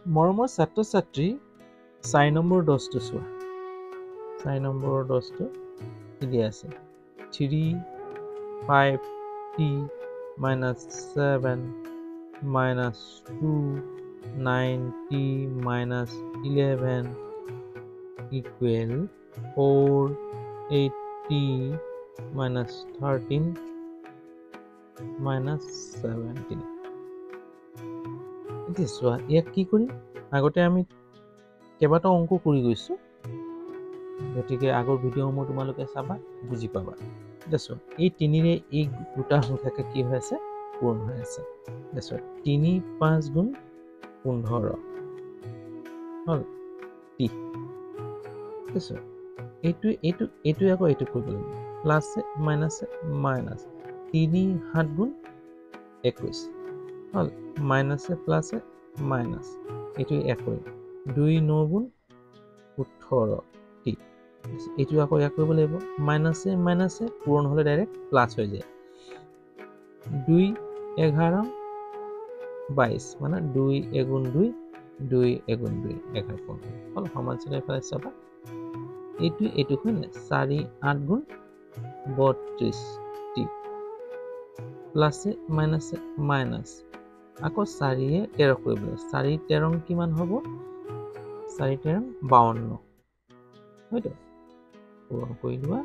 মৰমৰ ছাত্ৰ-ছাত্ৰী 4 নম্বৰ দহটো চোৱা 4 নম্বৰৰ দহটো কি দিয়া আছে 3 5t minus 7 minus 2 9t minus 11 equal 4 8t minus 13 minus 17 এতিয়া চোৱা ইয়াক কি কৰিম আগতে আমি কেইবাটাও অংক কৰি গৈছো গতিকে আগৰ ভিডিঅ'সমূহ তোমালোকে চাবা বুজি পাবা এতিয়া চোৱা এই 3ৰে এই দুটা সংখ্যাকে কি হৈ আছে পূৰণ হৈ আছে এতিয়া চোৱা 3 5 গুণ 15 হল টি এতিয়া চোৱা এইটো আকৌ এইটো কৰিব লাগিব প্লাছ মাইনাছ মাইনাছ 3 7 গুণ 21 হল মাইনাছ প্লাছ মাইনাছ এইটো একই 2 9 গুণ 18 টি এইটো আকৌ ইয়াক কৰিব লাগিব মাইনাছে মাইনাছে পূৰণ হলে ডাইৰেক্ট প্লাছ হৈ যায় 2 11 22 মানে 2 এগুণ 2 2 এগুণ 2 11 হল সমান চিহ্ন এফালে চাবা এইটো হয় 4 8 গুণ 32 টি প্লাছে মাইনাছে মাইনাছ আকৌ 4 এ 13 কৰিব লাগিব 4 13 কিমান হ'ব 4 13 52 হয়তো পূৰণ কৰি লোৱা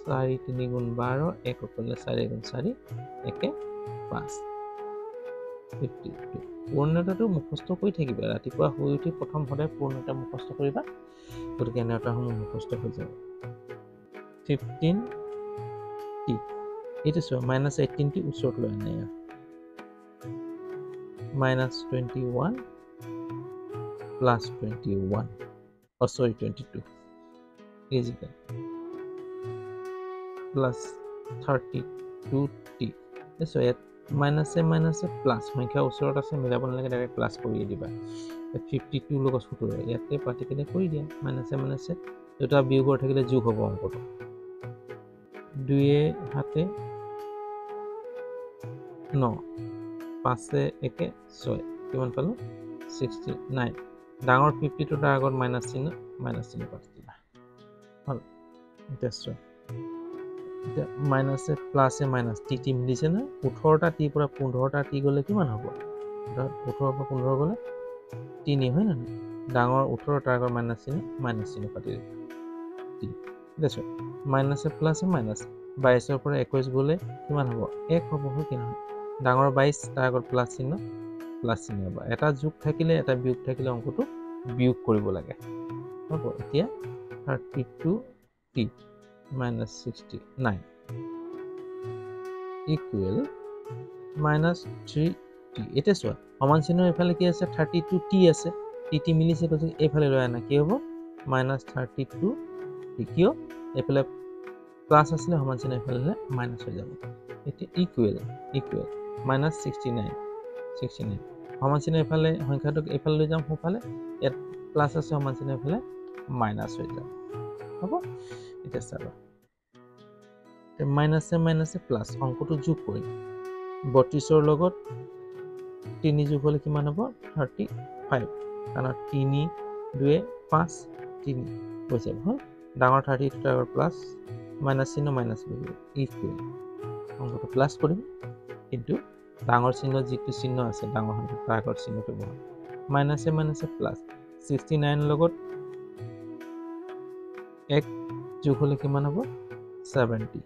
4 3 গুণ 12 1 কৰিলে 4 গুণ 4 1 5 52 পূৰ্ণতাটো মুখস্থ কৰি থাকিবা ৰাতিপুৱা শুই উঠি প্ৰথম সদায় পূৰ্ণতা মুখস্থ কৰিবা গতিকে এনেটাসমূহ মুখস্থ হৈ যাব 15 টি এইটো চোৱা মাইনাছ 18 টি ওচৰত লৈ আনে minus 21 plus 21 sorry 22 is equal plus 32t so ইয়াত মাইনাছে মাইনাছে প্লাছ সংখ্যা ওচৰত আছে মিলাব নালাগে ডাইৰেক্ট প্লাছ কৰি দিবা 52 লগত সুতৰা ইয়াতে পাৰ্টিকেলে কৰি দিয়া মাইনাছে মাইনাছে দুটা বিয়োগৰ থাকিলে যোগ হ'ব অংকটো 2 এ হাতে 9 5 এ 1 6 কিমান পালো 69 ডাঙৰ 52 তাৰ আগত মাইনাছ চিহ্ন পাছ দিবা হল এতিয়া মাইনাছে প্লাছে মাইনাছ টি মিলিছে না 18টা টি পৰা 15টা টি গলে কিমান হ'ব 18 পৰা 15 গলে 3 হয় না ডাঙৰ 18 তাৰ আগত মাইনাছ চিহ্ন পাতি দিবা টি দেখো মাইনাছে প্লাছে মাইনাছ 22 পৰা 21 গলে কিমান হ'ব 1 হ'ব হয় কি নহয় ডাঙৰ 22 তাৰ আগত প্লাছ চিহ্ন হ'ব এটা যোগ থাকিলে এটা বিয়োগ থাকিলে অংকটো বিয়োগ কৰিব লাগে হ'ব এতিয়া 32t minus 69 equal minus 3t এটা চোৱা সমান চিহ্ন এফালে কি আছে 32t আছে tt মিলিছে গতিকে এফালে লৈ আনা কি হ'ব minus 32t কিয় এফালে প্লাছ আছিল সমান চিহ্ন এফালে মাইনাছ হৈ যাব এতিয়া equal minus 69 সমান চিহ্ন এফালে সংখ্যাটোক এফালে লৈ যাম সোঁফালে ইয়াত প্লাছ আছে সমান চিহ্ন এফালে মাইনাছ হৈ যাব হ'ব এটা চাবা মাইনাছে প্লাছ অংকটো যোগ কৰিম 32ৰ লগত 3 যোগ হলে কিমান হ'ব 35 কাৰণ 3 2 5 3 হৈ যাব হল ডাঙৰ 32 তাৰ আগত প্লাছ মাইনাছ চিহ্ন মাইনাছ বহিব ইকুৱেল অংকটো প্লাছ কৰিম কিন্তু ডাঙৰ চিহ্ন যিটো চিহ্ন আছে ডাঙৰ সংখ্যা তাৰ আগত চিহ্নটো বহাম মাইনাছে প্লাছ 69 লগত 1 যোগ হলে কিমান হ'ব 70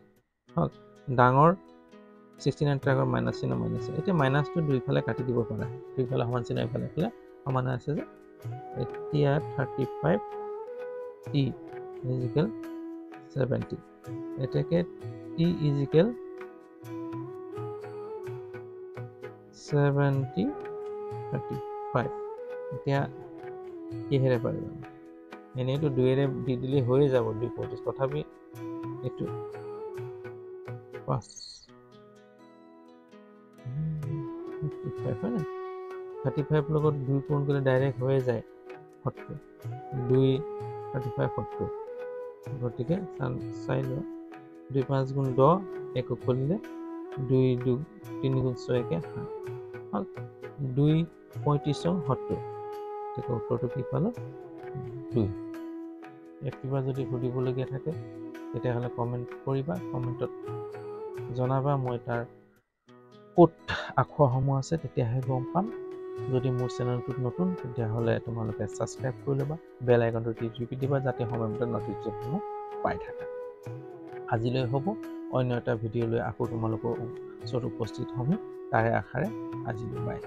হল ডাঙৰ 69 তাৰ আগত মাইনাছ চিহ্ন মাইনাছ এতিয়া মাইনাছটো দুইফালে কাটি দিব পাৰা দুইফালে সমান চিহ্ন এফালে সমান আছে যে এতিয়া 35 t is equal 70 এটাকে t is equal 70 35 এতিয়া কিহেৰে পাৰিব এনেইতো 2 এৰে দি দিলে হৈ যাব 225 তথাপি এইটো 5 হয় না 35 লগত 2 পূৰণ কৰিলে ডাইৰেক্ট হৈ যায় 70 2 35 70 গতিকে চাই লোৱা 2 5 গুণ 10 1 কৰিলে 2 2 3 গুণ 6 7 হল 2 35 70 গতিকে উত্তৰটো কি পালোঁ 2 ইয়াত কিবা যদি সুধিবলগীয়া থাকে তেতিয়াহ'লে কমেণ্ট কৰিবা কমেণ্টত জনাবা মই তাৰ ক'ত আখৰসমূহ আছে তেতিয়াহে গম পাম যদি মোৰ চেনেলটোত নতুন তেতিয়াহ'লে তোমালোকে ছাবস্ক্ৰাইব কৰি ল'বা বেল আইকনটো টিপি দিবা যাতে সময়মতে নটিফিকেশ্যনসমূহ পাই থাকা আজিলৈ হ'ব অন্য এটা ভিডিঅ' লৈ আকৌ তোমালোকৰ ওচৰত উপস্থিত হ'ম তাৰে আশাৰে আজিলৈ বাই